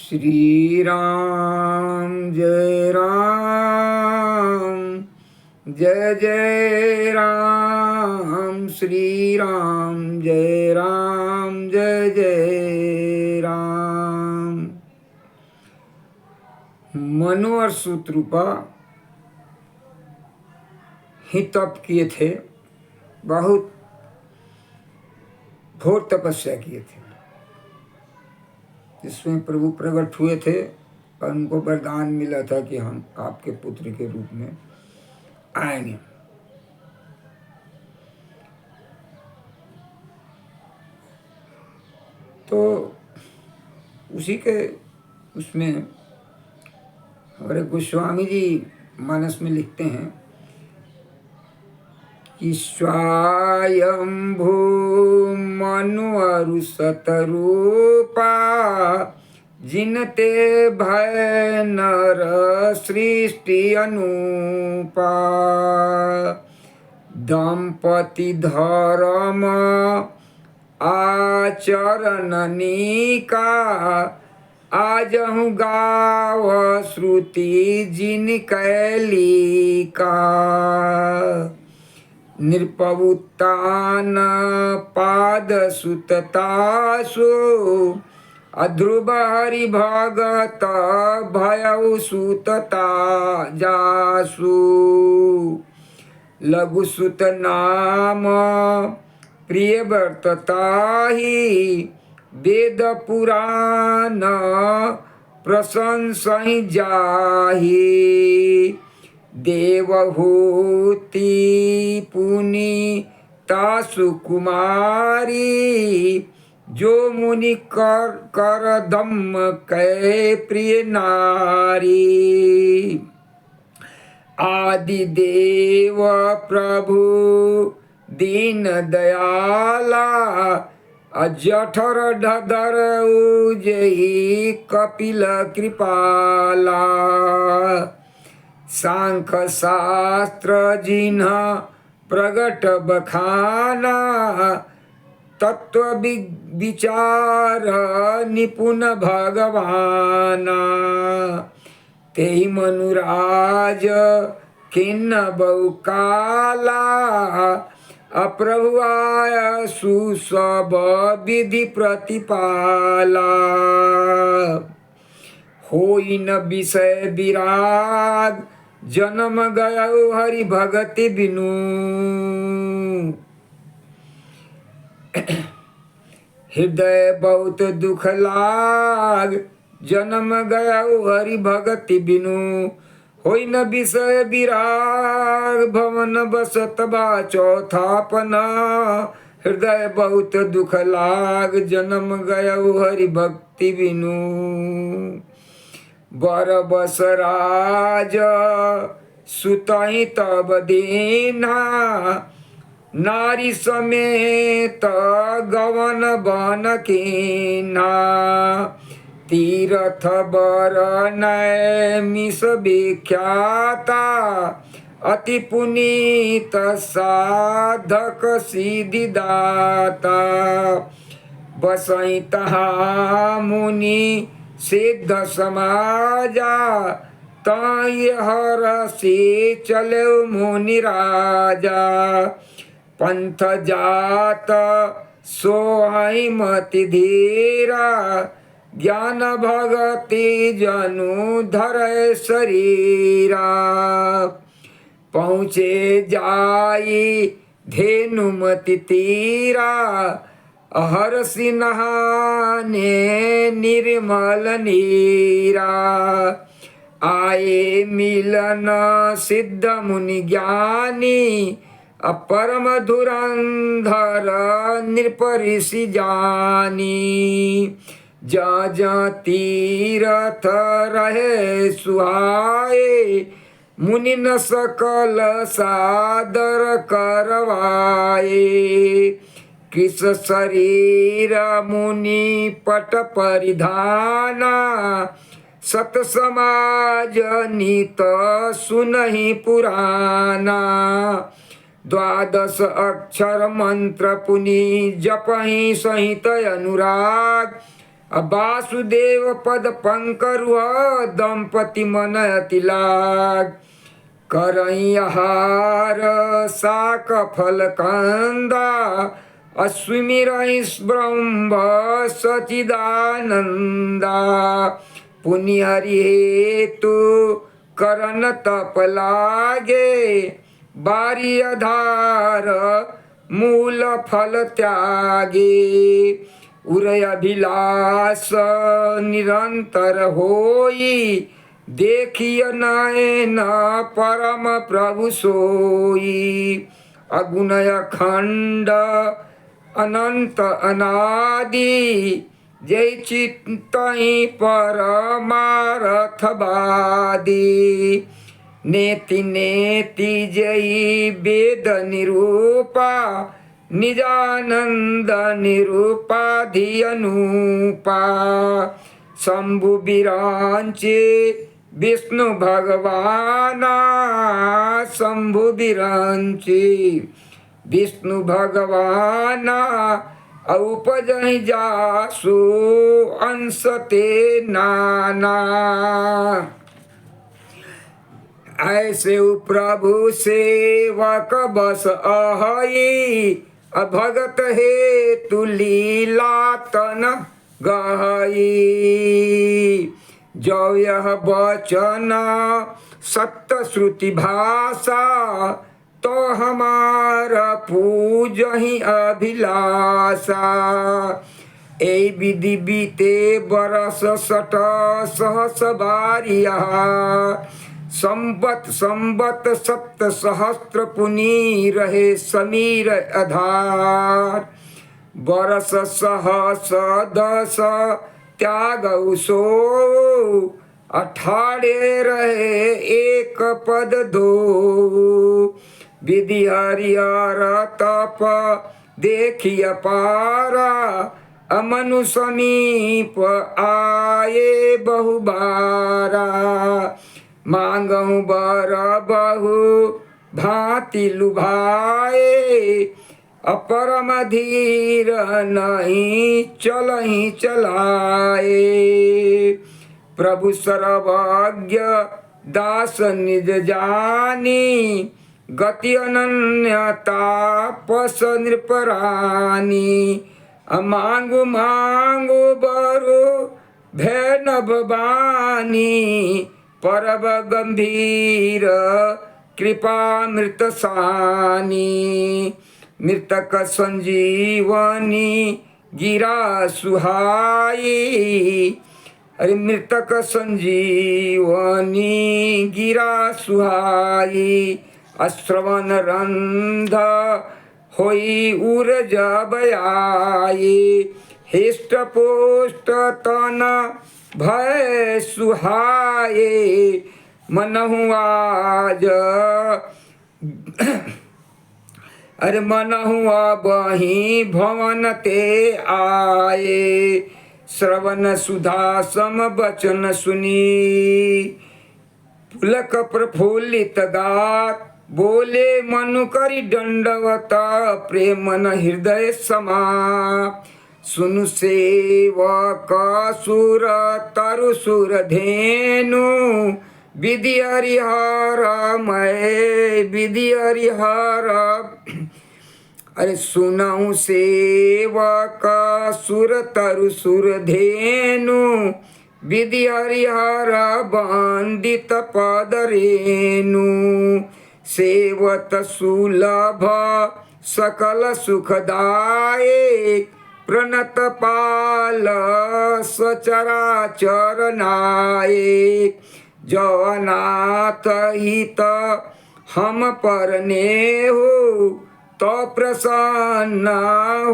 श्री राम जय राम जय जय राम। श्री राम जय राम जय जय राम। मनु और शत्रुपा ही तप किए थे, बहुत घोर तपस्या किए थे, जिसमें प्रभु प्रकट हुए थे और उनको वरदान मिला था कि हम आपके पुत्र के रूप में आएंगे। तो उसी के उसमें हमारे गोस्वामी जी मानस में लिखते हैं कि स्वायंभू मनु अरु शतरूपा जिनते भय नर सृष्टि अनुपा। दंपति धर्म आचरणनिका आजहु गाव श्रुति जिन कैलिका। नृपवुत्तान पाद सुततासु अध्रुव हरि भगत भयउ सुतता जासु। लघु सुत नाम प्रिय वर्तताहि वेद पुराण प्रशंसहि जाहि। देवहूति पुनीता सुकुमारी जो मुनि कर दम कै प्रिय नारी। आदि देव प्रभु दीन दयाला जठर ढदर उजई कपिल कृपाला। सांख शास्त्र जिन्ह प्रगट बखाना तत्व विचार निपुण भगवाना। तेहि मनुराज किन्न बहुकाला अप्रभु आय सुसब विधि प्रतिपाला। होई न विषय विराग जन्म गयो हरि भगति बिनु। हृदय बहुत दुख लाग जन्म गयो हरि भगति बिनु। होई न विषय विराग भवन बसत बा चौथापना। हृदय बहुत दुख लाग जन्म गयो हरि भक्ति बिनु। बर बस राज सुतहि तब दीना नारी समेत गवन बन कीना। तीरथ बर नैमिष विख्याता अति पुनीत साधक सिद्धिदाता। बसई तहाँ मुनि सिद्ध समाजा ताय हर से चले मुनि राजा। पंथ जात सोहाई मति धीरा ज्ञान भगति जनु धरे शरीरा। पहुँचे जाई धेनुमति तीरा हरसि नहाने निर्मल नीरा। आए मिलन सिद्ध मुनि ज्ञानी अपरम धुरंधर नृप ऋषि जानी। जा जा तीरथ रहे सुहाए मुनि न सकल सादर करवाए। किस शरीर मुनि पट परिधाना सत समाज नित सुनहि पुराना। द्वादश अक्षर मंत्र पुनि जपहि सहित अनुराग वासुदेव पद पंकरुह दंपति मन अति लाग करई आहार साक फल कंदा अश्विमिर ब्रह्म सचिदानंदा पुण्य हरि हेतु करन तप लागे बारी आधार मूल फल त्यागे उरय अभिलाष निरंतर होई देखिय नयन परम प्रभु सोई अगुणय खंड अनंत अनादि जय चित्तहि परमार्थवादी नेति नेति जय वेद निरूपा निजानंद निरूपाधि अनूपा शंभु बिरांचे विष्णु भगवाना शंभु बिरांचे विष्णु भगवाना उपजहि जासु अंशते नाना ऐसे प्रभु सेवक बस अहई भगत हे तु लीला तन गहई जो यह वचन सत्य श्रुति भाषा तो हमारा पूजहि अभिलाषा ए विधि बीते बरस सट सहस बारिया संबत संबत सप्त सहस्त्र पुनी रहे समीर आधार बरस सहस दस त्याग सो अठाड़े रहे एक पद दो विधि हरिहर तप देखिय पारा अमनु समीप आए बहुबारा मांगहु बर बहु भांति लुभाए अपरम धीर नहीं चलहि चलाए प्रभु सर्वज्ञ दास निज जानी गति अनन्यता पस नृपरानी मांगु मांगु बरु भैनव बानी परब गंभीर कृपामृत सानी मृतक संजीवनी गिरा सुहाई अरे मृतक संजीवनी गिरा सुहाई अश्रवण रंध होई उर्ज बयाई हिष्ट पुष्ट तन भय सुहाए मनहु आज अरे मनहु बही भवन ते आए श्रवण सुधा सम बचन सुनी पुलक प्रफुल्लित गात बोले मनु करि दंडवत प्रेमन हृदय समा सुनु सेवक सुर तरु सुर धेनु विधि हरिहर मय विधि हरिहर अरे सुनहु सेवक सुर तरु सुर धेनु विधि हरिहर बंदित पद रेनु सेवत सुलभ सकल सुखदायक प्रणत पाल सचराचर नायक जो अनाथ हित हम परने हो तो प्रसन्न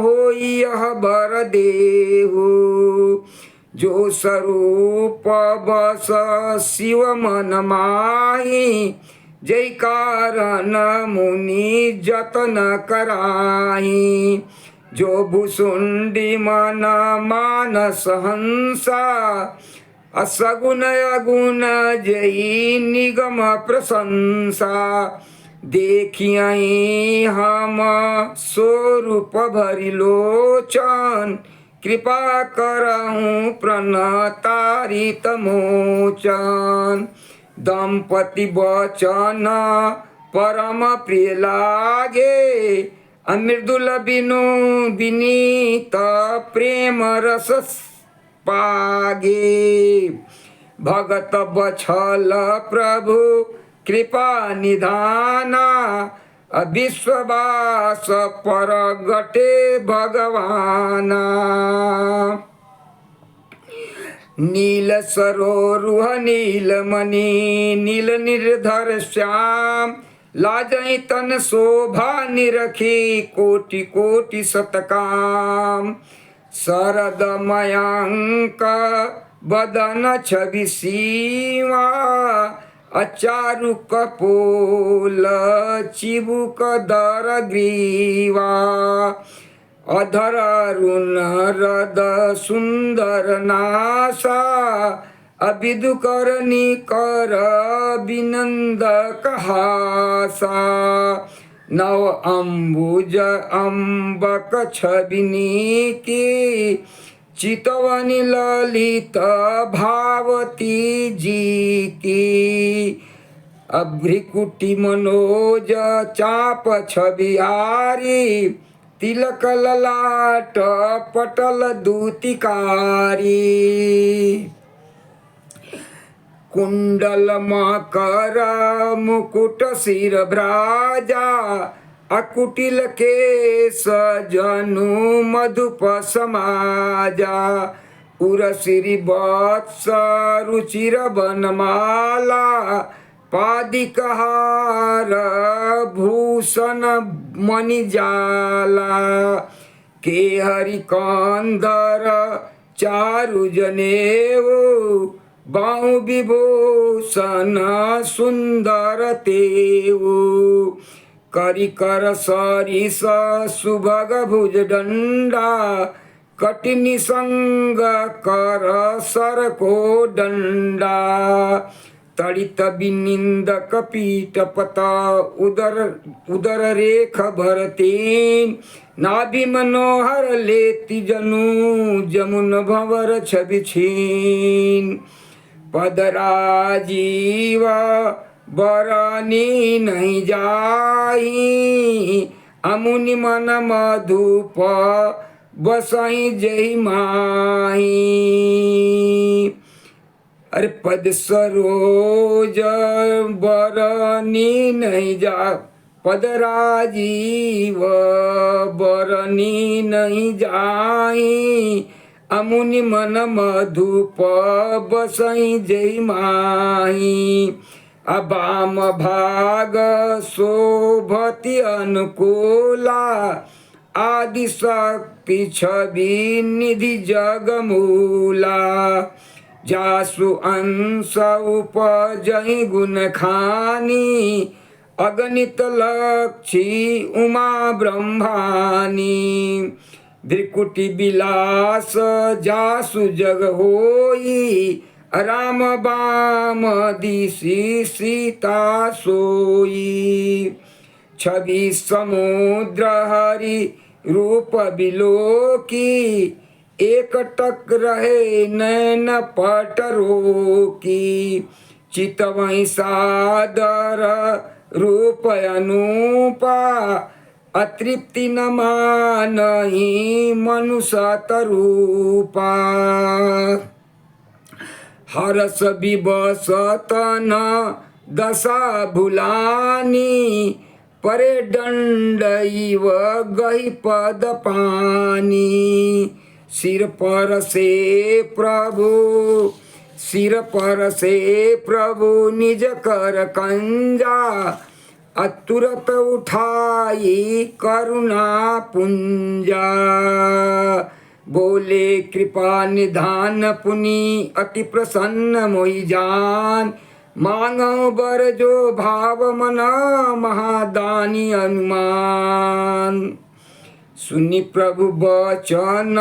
हो यह बर देहु जो स्वरूप बस शिव मन माही जय कारण मुनि जतन कराही जो भुसुंडी मन मानस हंसा असगुण अगुण जई निगम प्रशंसा देखियहि हम स्वरूप भरि लोचन कृपा करहूँ प्रणतारित मोचन। दंपति वचन परम प्रिय लागे, अमृदुल बिनु विनीत प्रेम रस पागे। भगत बछल प्रभु कृपा निधाना, विश्ववास परगटे भगवाना। नील सरोरुह नीलमणि नील निर्धर श्याम, लाजई तन शोभा निरखी कोटि कोटि शतकाम। शरद मयंक बदन छवि सीवा, अचारु कपोल चिबुक दर ग्रीवा। अधर अरुण हृद सुंदर नासा, अविदु करनी कर विनंदक हासा। नव अम्बुज अम्बक छबिनी की, चितवनी ललित भावती जी की। अभ्रिकुटी मनोज चाप छबिहारी, तिलक ललाट पटल दूतिकारी। कुंडल मकर मुकुट सिर भ्राजा, अकुटिल केश जनु मधुप समाजा। उरसिरि वत्स रुचिर बनमाला, पादिकहार भूषण मणिजाला। केहरि कंदर चारु जनेऊ, बाहु विभूषण सुंदर तेऊ। करिकर सरिस सुभग भुज दंडा, कटिनि संग कर सर को दंडा। तड़ित विनिंदक पीठ पता, उदर रेख भरतीन। नाभि मनोहर लेति जनु जमुन भंवर छवि छीन। पद राजीव बरनी नहीं जाई, अमुनि मन मधुप बसई जय माही। अरे पद सरोज बरनी नहीं जा, पद राजीव बरनी नहीं जाई, अमुनि मन मधुप बसई जय माही। अबाम भाग शोभति अनुकूला, आदि शक्ति छवि निधि जगमूला। जासु अंश उपजहि गुण खानी, अगणित लक्षी उमा ब्रह्मानी। त्रिकुटी विलास जासु जग होई, राम बाम दिशि सीता सोई। छवि समुद्र हरि रूप बिलोकी, एक टक रहे नैन पट रोकी। चितवई सादर रूप अनूपा, अतृप्ति न मानहि मनुषत रूपा। हरस विवसत न दशा भुलानी, परे दंडईव गही पद पानी। सिर पर से प्रभु निज कर कंजा, अतुरत उठाई करुणा पुंजा। बोले कृपा निधान पुनि अति प्रसन्न मोहि जान, मांगो बर जो भाव मना महादानी अनुमान। सुनि प्रभु बचन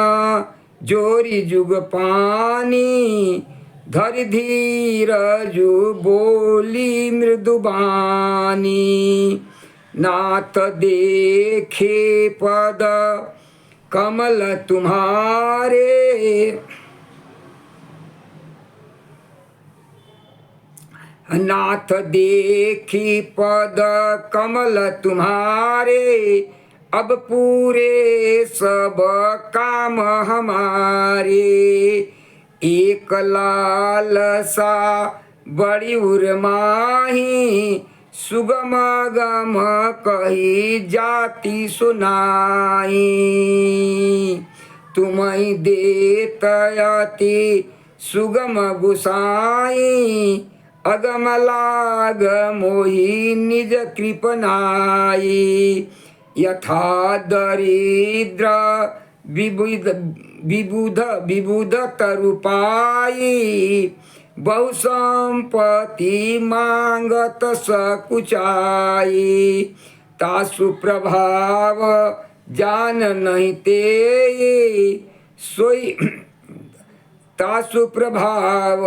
जोरी जुग पानी, धरि धीरजु बोली मृदुबानी। नाथ देखे पद कमल तुम्हारे, नाथ देखी पद कमल तुम्हारे, अब पूरे सब काम हमारे। एक लालसा बड़ी उर्माही, सुगम गम कही जाति सुनाई। तुम्हें देत अति सुगम गुसाई, अगम लाग मोहि निज कृपनाई। यथा दरिद्र विबुध तरुपाई, बहु संपत्ति मांगत सकुचाई। तासु प्रभाव जान नहीं ते सोई, तासु प्रभाव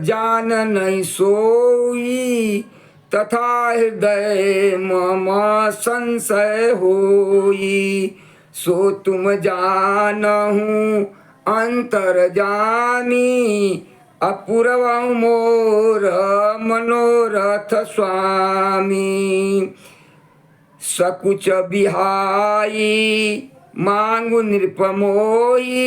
जान नहीं सोई, तथा हृदय मम संशय होई। सो तुम जानहु अंतर जानी, अपूर्व मोर मनोरथ स्वामी। सकुच बिहाई मांगु नृपमोई,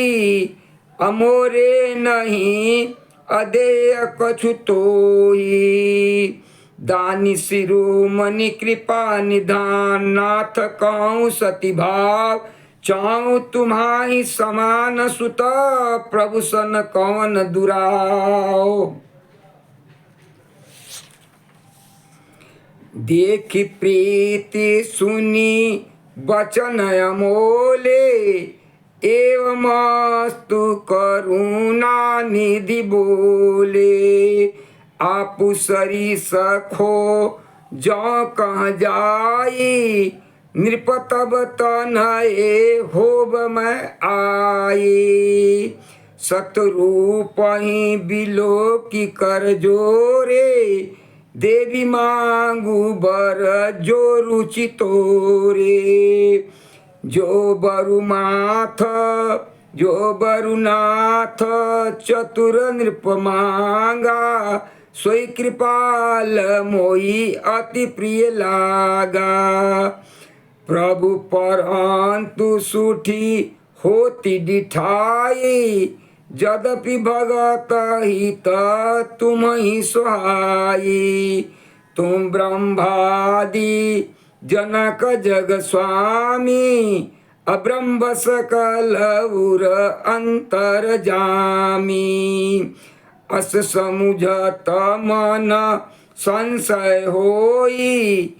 अमोरे नहीं अदेय कछु तोई। दानी शिरोमणि कृपा निधान, नाथ कहूँ सती भाव, चाहूँ तुम्हारी समान सुत, प्रभु सन कौन दुराओ। देखी प्रीति सुनी वचन अमोले, एवमस्तु करुणा निधि बोले। आपु सरी सखो जो कह जाई, नृप तब तनये होब मैं आई। सतरूप ही बिलो की कर जोरे, देवी मांगू बर जो रुचि तोरे। जो बरुनाथ चतुर नृप मांगा, सोई कृपाल मोई अति प्रिय लागा। प्रभु परंतु सूठी होती डिठाई, यद्यपि भगत हित तुम ही सुहाई। तुम ब्रह्मादि जनक जग स्वामी, अब्रह्म सकल उर अंतर जामी। अस समुझत मन संशय होई,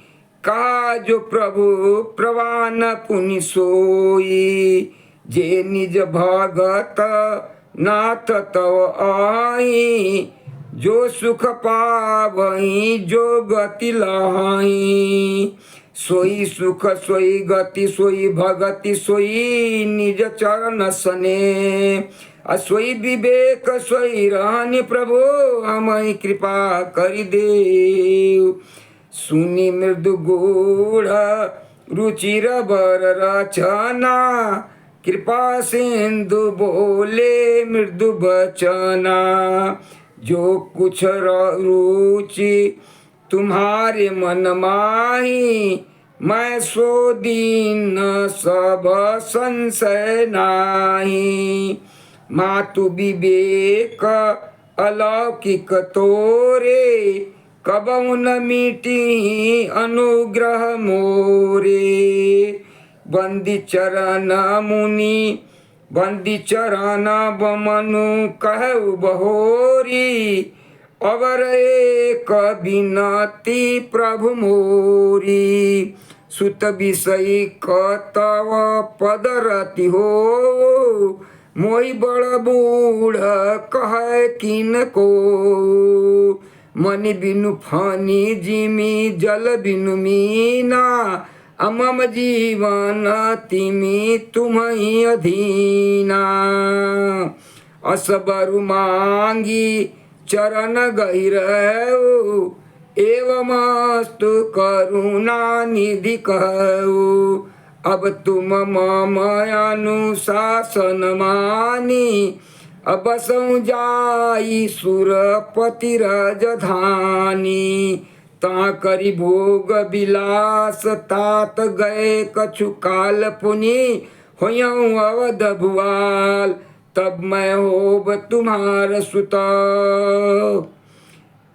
का जो प्रभु प्रवान पुनि सोई। जे निज भगत नाथ तव आई, जो सुख पावई जो गति लहाई। सोई सुख सोई गति सोई भगति, सोई निज चरण सने। सोई विवेक सोई रहनि प्रभु, हमहि कृपा करि देव। सुनि मृदु गूढ़ रुचिर बर रचना, कृपा सिंधु बोले मृदु बचना। जो कुछ रुचि तुम्हारे मन माही, मैं सो दीन सब संशय नाही। मातु विवेक अलौकिक तोरे, कबहु न मिटी अनुग्रह मोरे। बंदी चरण मुनि बंदी चरण बमनु कहु बहोरी, अवर एक बिनती प्रभु मोरी। सुत विषय कतव पद रति हो, मोहि बड़ बूढ़ कह किन को। मनि बिनु फानी जिमी जल बिनु मीना, अमम जीवन तिमि तुम्हि अधीना। असबरु मांगी चरण गहिरऊ, एवमस्तु करुणा निधि कहऊ। अब तुम मम अनुशासन मानी, बसऊँ जाई सुरपति रजधानी। ता करी भोग विलास तात गए कछु काल पुनि, होयऊँ अवध भुआल तब मैं होब तुम्हार सुत।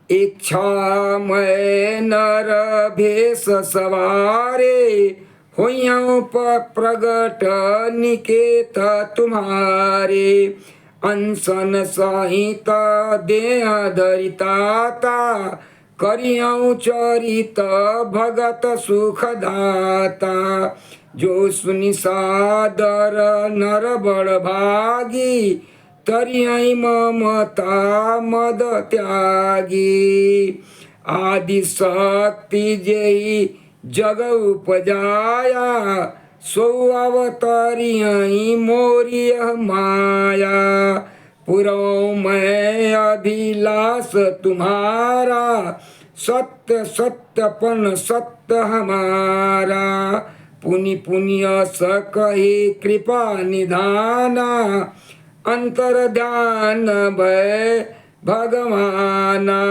इच्छा मैं नर भेष सवारे, होयऊँ प्रगट निकेत तुम्हारे। अनशन सहित देह धरिताता, करियऊँ चरित भगत सुखदाता। जो सुनि सादर नर बड़ भागी, तरियई ममता मद त्यागी। आदि शक्ति जेहि जग उपजाया, सो अवतरियई मोरी यह माया। पुरऊँ मैं अभिलाष तुम्हारा, सत्य सत्यपन सत्य हमारा। पुनि पुनि अस कहे कृपा निधाना, अंतर ध्यान भय भगवाना।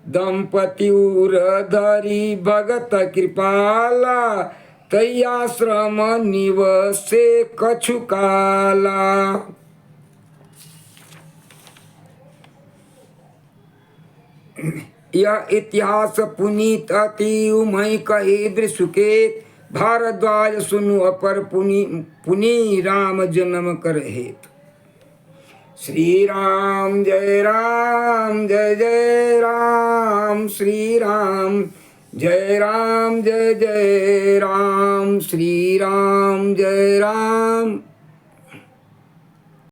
दंपति उर धरी भगत कृपाला, तै आश्रम निवसे कछु काला। यह इतिहास पुनीत अति उमय कहे वृषुकेत। भारद्वाज सुनु अपर पुनि राम जन्म कर हेत। श्री राम जय जय राम, श्री राम जय जय राम, श्री राम जय राम।